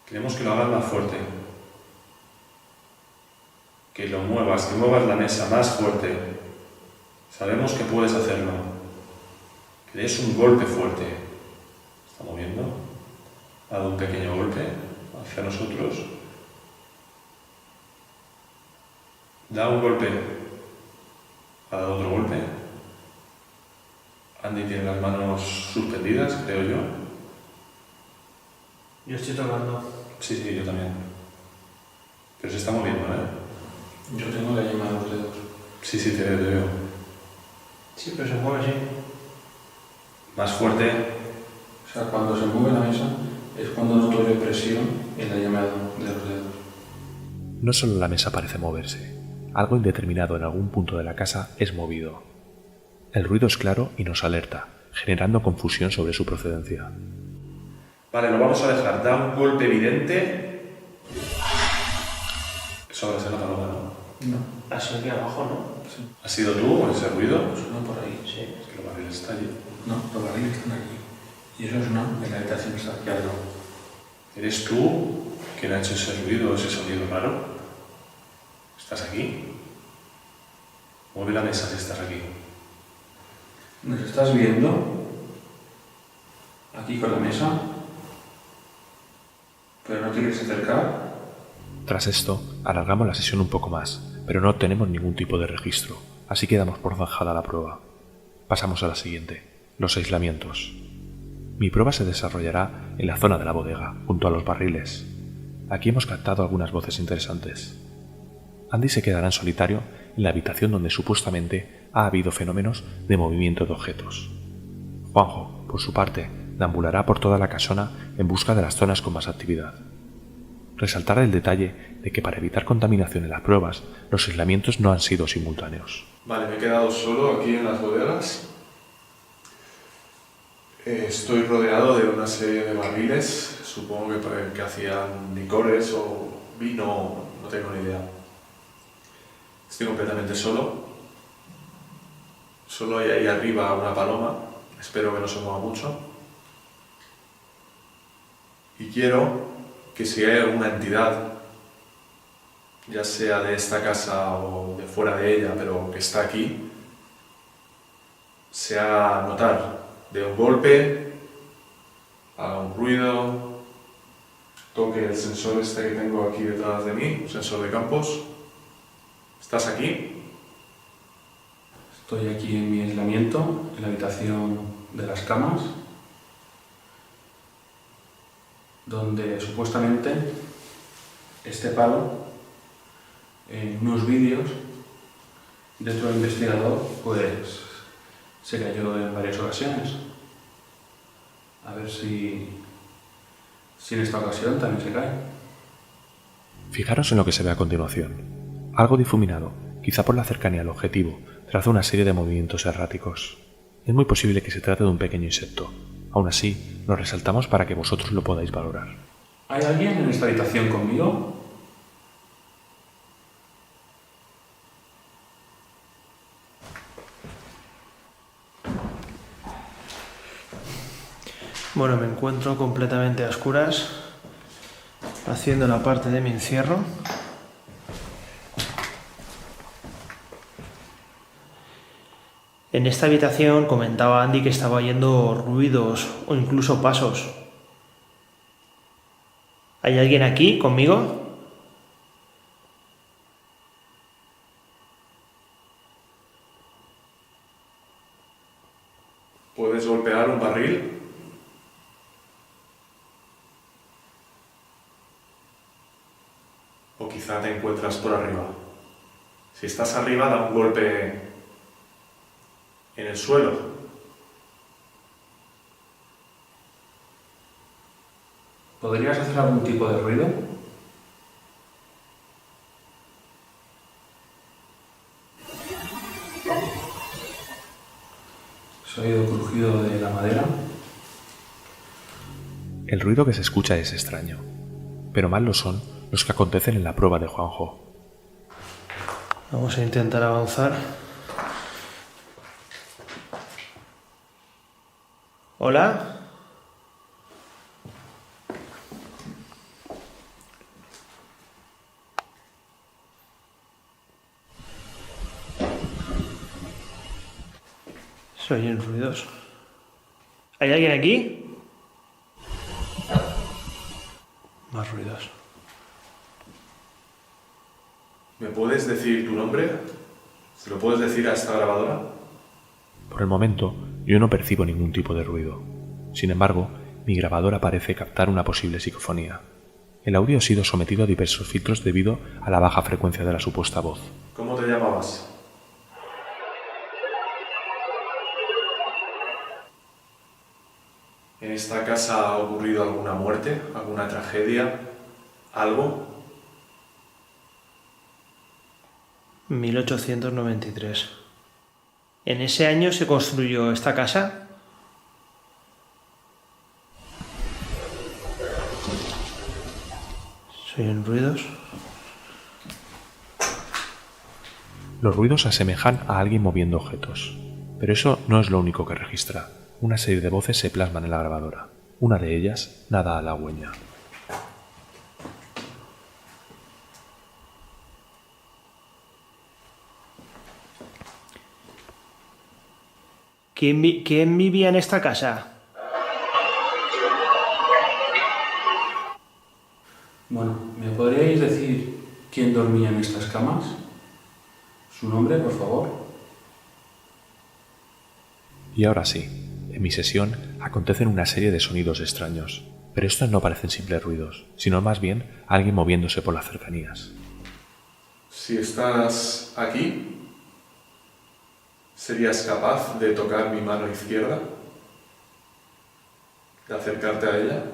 Queremos que lo hagas más fuerte. Que lo muevas, que muevas la mesa más fuerte. Sabemos que puedes hacerlo. Que des un golpe fuerte. está moviendo. Ha dado un pequeño golpe hacia nosotros. Da un golpe. Ha dado otro golpe. Andy tiene las manos suspendidas, creo yo. Yo estoy tocando. Sí, yo también. Pero se está moviendo, ¿eh? Yo tengo la yema de los dedos. Sí, te veo. Sí, pero se mueve, sí. Más fuerte. O sea, cuando se mueve la mesa es cuando noto yo presión en la yema de los dedos. No solo la mesa parece moverse. Algo indeterminado en algún punto de la casa es movido. El ruido es claro y nos alerta, generando confusión sobre su procedencia. Vale, lo vamos a dejar. Da un golpe evidente. Eso ahora será la paloma, ¿no? No. Ha sido aquí abajo, ¿no? Sí. ¿Has sido tú o ese ruido? Suena por ahí. Sí. Es que los barriles están allí. No, los barriles están aquí. Y eso es una en la habitación está aquí al lado. ¿Eres tú quien ha hecho ese ruido, ese sonido raro? ¿Estás aquí? Mueve la mesa si estás aquí. ¿Nos estás viendo? Aquí con la mesa. ¿Pero no te quieres acercar? Tras esto, alargamos la sesión un poco más, pero no obtenemos ningún tipo de registro, así que damos por zanjada la prueba. Pasamos a la siguiente, los aislamientos. Mi prueba se desarrollará en la zona de la bodega, junto a los barriles. Aquí hemos captado algunas voces interesantes. Andy se quedará en solitario en la habitación donde supuestamente ha habido fenómenos de movimiento de objetos. Juanjo, por su parte, deambulará por toda la casona en busca de las zonas con más actividad. Resaltar el detalle de que para evitar contaminación en las pruebas, los aislamientos no han sido simultáneos. Vale, me he quedado solo aquí en las bodegas. Estoy rodeado de una serie de barriles, supongo que hacían licores o vino, no tengo ni idea. Estoy completamente solo. Solo hay ahí arriba una paloma, espero que no se mueva mucho. Y quiero que si hay alguna entidad, ya sea de esta casa o de fuera de ella, pero que está aquí, se haga notar de un golpe, haga un ruido, toque el sensor este que tengo aquí detrás de mí, un sensor de campos. ¿Estás aquí? Estoy aquí en mi aislamiento, en la habitación de las camas, donde supuestamente este palo, en unos vídeos de otro investigador, pues se cayó en varias ocasiones. A ver si en esta ocasión también se cae. Fijaros en lo que se ve a continuación. Algo difuminado, quizá por la cercanía al objetivo, traza una serie de movimientos erráticos. Es muy posible que se trate de un pequeño insecto. Aún así, lo resaltamos para que vosotros lo podáis valorar. ¿Hay alguien en esta habitación conmigo? Bueno, me encuentro completamente a oscuras, haciendo la parte de mi encierro. En esta habitación comentaba Andy que estaba oyendo ruidos o incluso pasos. ¿Hay alguien aquí conmigo? ¿Puedes golpear un barril? O quizá te encuentras por arriba. Si estás arriba, da un golpe en el suelo. ¿Podrías hacer algún tipo de ruido? ¿Se ha oído el crujido de la madera? El ruido que se escucha es extraño, pero mal lo son los que acontecen en la prueba de Juanjo. Vamos a intentar avanzar. ¿Hola? Se oyen ruidos. ¿Hay alguien aquí? Más ruidos. ¿Me puedes decir tu nombre? ¿Se lo puedes decir a esta grabadora? Por el momento, yo no percibo ningún tipo de ruido. Sin embargo, mi grabadora parece captar una posible psicofonía. El audio ha sido sometido a diversos filtros debido a la baja frecuencia de la supuesta voz. ¿Cómo te llamabas? ¿En esta casa ha ocurrido alguna muerte? ¿Alguna tragedia? ¿Algo? 1893. ¿En ese año se construyó esta casa? ¿Se oyen ruidos? Los ruidos se asemejan a alguien moviendo objetos, pero eso no es lo único que registra. Una serie de voces se plasman en la grabadora. Una de ellas nada halagüeña. ¿Quién vivía en esta casa? Bueno, ¿me podríais decir quién dormía en estas camas? ¿Su nombre, por favor? Y ahora sí, en mi sesión acontecen una serie de sonidos extraños, pero estos no parecen simples ruidos, sino más bien alguien moviéndose por las cercanías. Si estás aquí, ¿serías capaz de tocar mi mano izquierda? ¿De acercarte a ella?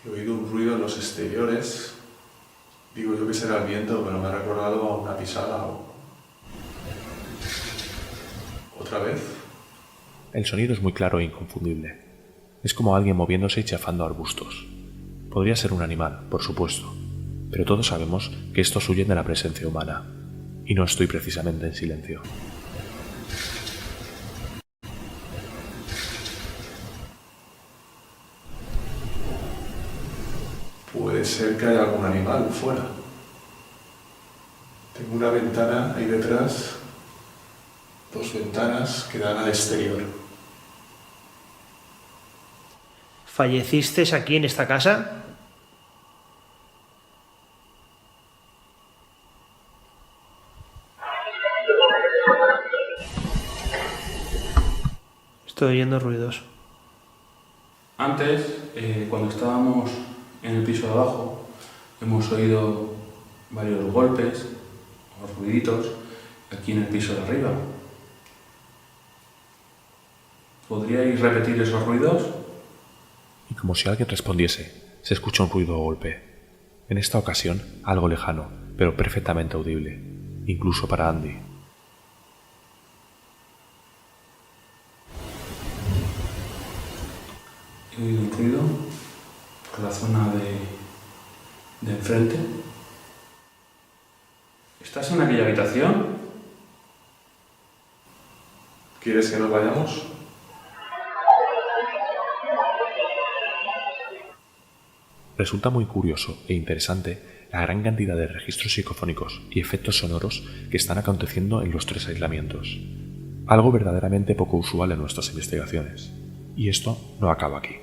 He oído un ruido en los exteriores. Digo yo que será el viento, pero me ha recordado a una pisada o... ¿Otra vez? El sonido es muy claro e inconfundible. Es como alguien moviéndose y chafando arbustos. Podría ser un animal, por supuesto, pero todos sabemos que estos huyen de la presencia humana, y no estoy precisamente en silencio. Puede ser que haya algún animal fuera. Tengo una ventana ahí detrás, 2 ventanas que dan al exterior. ¿Falleciste aquí en esta casa? Estoy oyendo ruidos. Antes, cuando estábamos en el piso de abajo, hemos oído varios golpes o ruiditos aquí en el piso de arriba. ¿Podríais repetir esos ruidos? Y como si alguien respondiese, se escucha un ruido o golpe. En esta ocasión, algo lejano, pero perfectamente audible, incluso para Andy. He oído un ruido por la zona de enfrente. ¿Estás en aquella habitación? ¿Quieres que nos vayamos? Resulta muy curioso e interesante la gran cantidad de registros psicofónicos y efectos sonoros que están aconteciendo en los 3 aislamientos. Algo verdaderamente poco usual en nuestras investigaciones. Y esto no acaba aquí.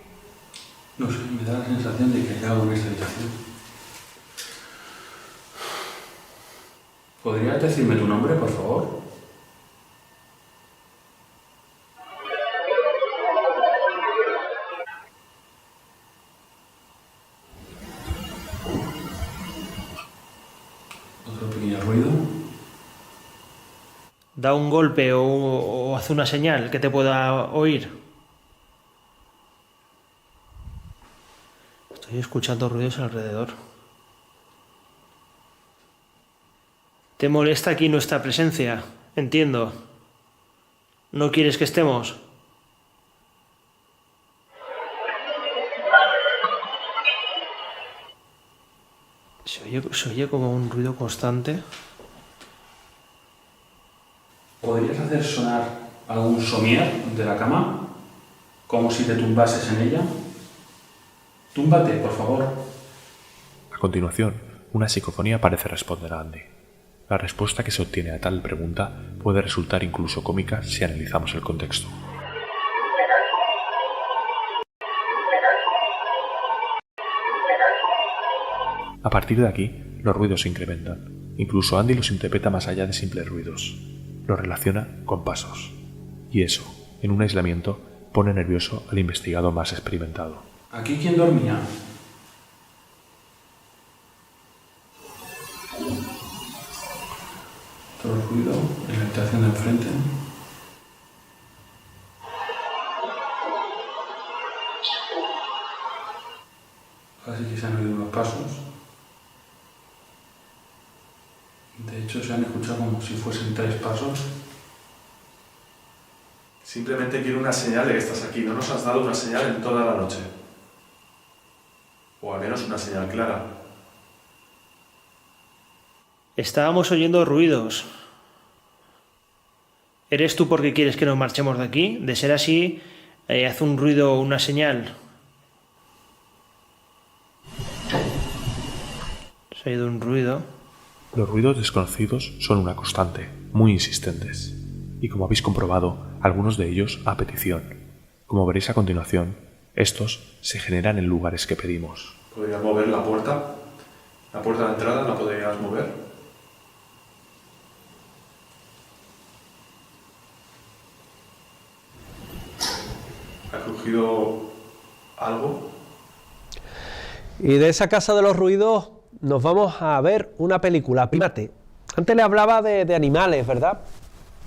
No sé, me da la sensación de que hay algo en esta habitación. ¿Podrías decirme tu nombre, por favor? Otro pequeño ruido. Da un golpe o hace una señal que te pueda oír. Estoy escuchando ruidos alrededor. ¿Te molesta aquí nuestra presencia? Entiendo. ¿No quieres que estemos? Se oye como un ruido constante. ¿Podrías hacer sonar algún somier de la cama? Como si te tumbases en ella. Túmbate, por favor. A continuación, una psicofonía parece responder a Andy. La respuesta que se obtiene a tal pregunta puede resultar incluso cómica si analizamos el contexto. A partir de aquí, los ruidos se incrementan. Incluso Andy los interpreta más allá de simples ruidos. Los relaciona con pasos. Y eso, en un aislamiento, pone nervioso al investigado más experimentado. ¿Aquí quién dormía? Todo el ruido en la habitación de enfrente. Casi que se han oído los pasos. De hecho, se han escuchado como si fuesen 3 pasos. Simplemente quiero una señal de que estás aquí. No nos has dado una señal en toda la noche. O al menos una señal clara. Estábamos oyendo ruidos. ¿Eres tú porque quieres que nos marchemos de aquí? De ser así, haz un ruido o una señal. Se ha oído un ruido. Los ruidos desconocidos son una constante, muy insistentes. Y como habéis comprobado, algunos de ellos a petición. Como veréis a continuación, estos se generan en lugares que pedimos. ¿Podrías mover la puerta? ¿La puerta de entrada la podrías mover? ¿Ha crujido algo? Y de esa casa de los ruidos nos vamos a ver una película, Primate. Antes le hablaba de animales, ¿verdad?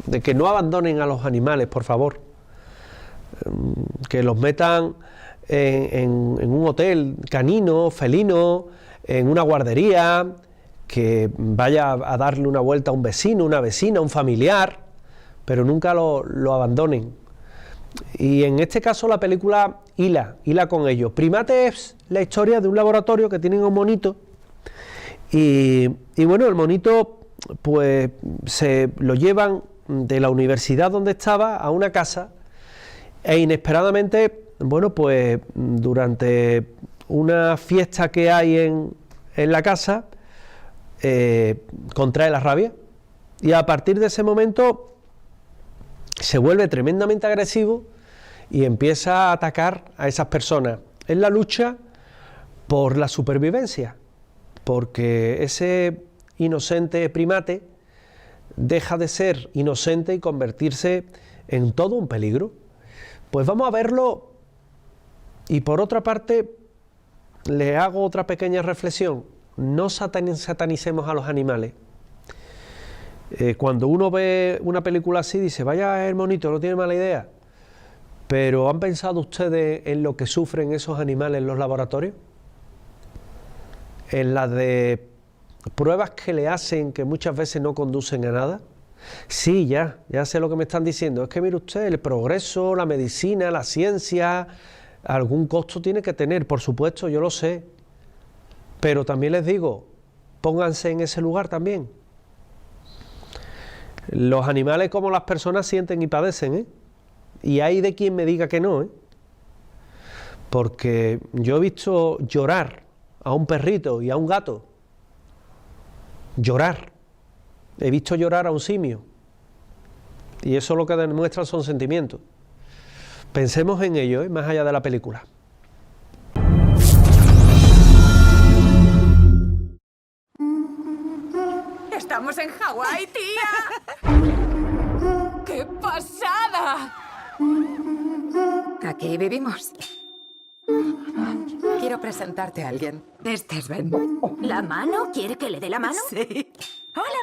De que no abandonen a los animales, por favor. Que los metan en un hotel canino, felino, en una guardería, que vaya a darle una vuelta a un vecino, una vecina, un familiar, pero nunca lo abandonen. Y en este caso la película hila con ello. Primate es la historia de un laboratorio que tienen un monito y bueno, el monito pues se lo llevan de la universidad donde estaba a una casa e inesperadamente, bueno, pues durante una fiesta que hay en la casa contrae la rabia y a partir de ese momento se vuelve tremendamente agresivo y empieza a atacar a esas personas. Es la lucha por la supervivencia, porque ese inocente primate deja de ser inocente y convertirse en todo un peligro. Pues vamos a verlo y por otra parte le hago otra pequeña reflexión. No satanicemos a los animales. Cuando uno ve una película así dice, vaya el monito, no tiene mala idea, pero ¿han pensado ustedes en lo que sufren esos animales en los laboratorios? En las de pruebas que le hacen que muchas veces no conducen a nada. Sí, ya sé lo que me están diciendo, es que mire usted, el progreso, la medicina, la ciencia, algún costo tiene que tener, por supuesto, yo lo sé, pero también les digo, pónganse en ese lugar también. Los animales como las personas sienten y padecen, ¿eh? Y hay de quien me diga que no, ¿eh? Porque yo he visto llorar a un perrito y a un gato. Llorar. He visto llorar a un simio. Y eso lo que demuestra son sentimientos. Pensemos en ello, ¿eh? Más allá de la película. ¡Estamos en Hawái, tía! ¡Qué pasada! Aquí vivimos. Quiero presentarte a alguien. Este es Ben. ¿La mano? ¿Quiere que le dé la mano? Sí. Hola,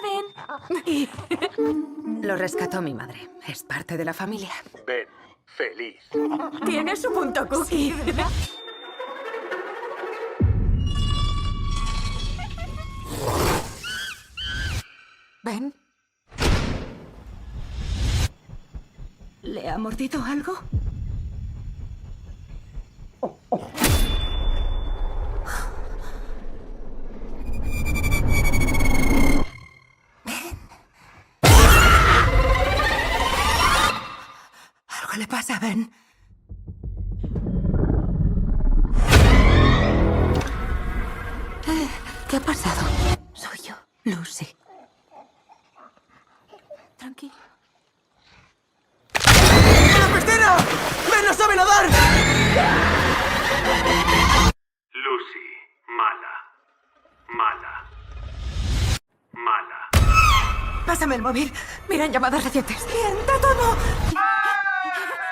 Ben. Lo rescató mi madre. Es parte de la familia. Ben, feliz. Tiene su punto cookie. ¿Verdad? Ben. ¿Le ha mordido algo? Algo le pasa a Ben. ¿Qué ha pasado? Soy yo. Lucy. Tranquilo. ¡A la piscina! ¡Ben no sabe nadar! Lucy, mala. el móvil. Miran llamadas recientes. Bien, da tono.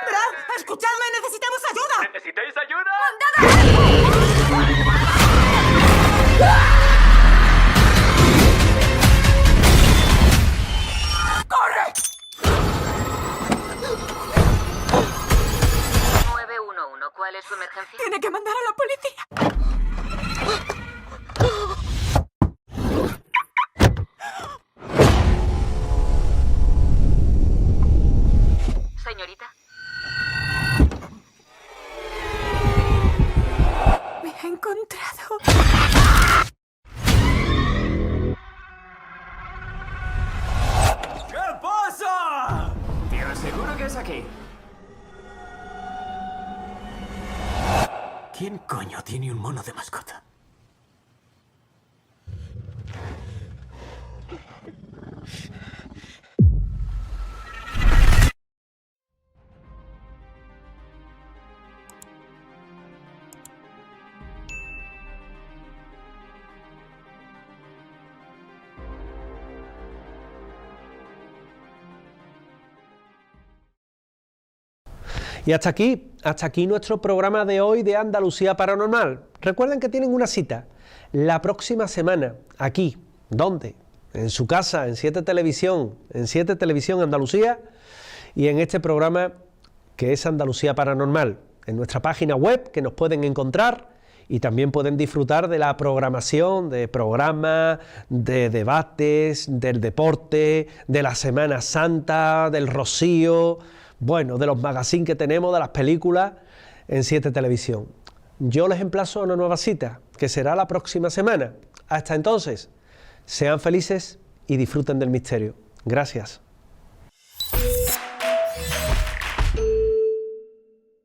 Brad, escuchadme, necesitamos ayuda. ¿Necesitáis ayuda? ¡Corre! 911, ¿cuál es su emergencia? Tiene que mandar a la policía. Señorita. Me ha encontrado. ¿Qué pasa? Tío, seguro que es aquí. ¿Quién coño tiene un mono de mascota? Y hasta aquí nuestro programa de hoy de Andalucía Paranormal. Recuerden que tienen una cita la próxima semana, aquí, ¿dónde? En su casa, en 7 Televisión, Andalucía, y en este programa que es Andalucía Paranormal, en nuestra página web, que nos pueden encontrar, y también pueden disfrutar de la programación, de programas, de debates, del deporte, de la Semana Santa, del Rocío, bueno, de los magazines que tenemos, de las películas en 7 Televisión. Yo les emplazo a una nueva cita, que será la próxima semana. Hasta entonces, sean felices y disfruten del misterio. Gracias.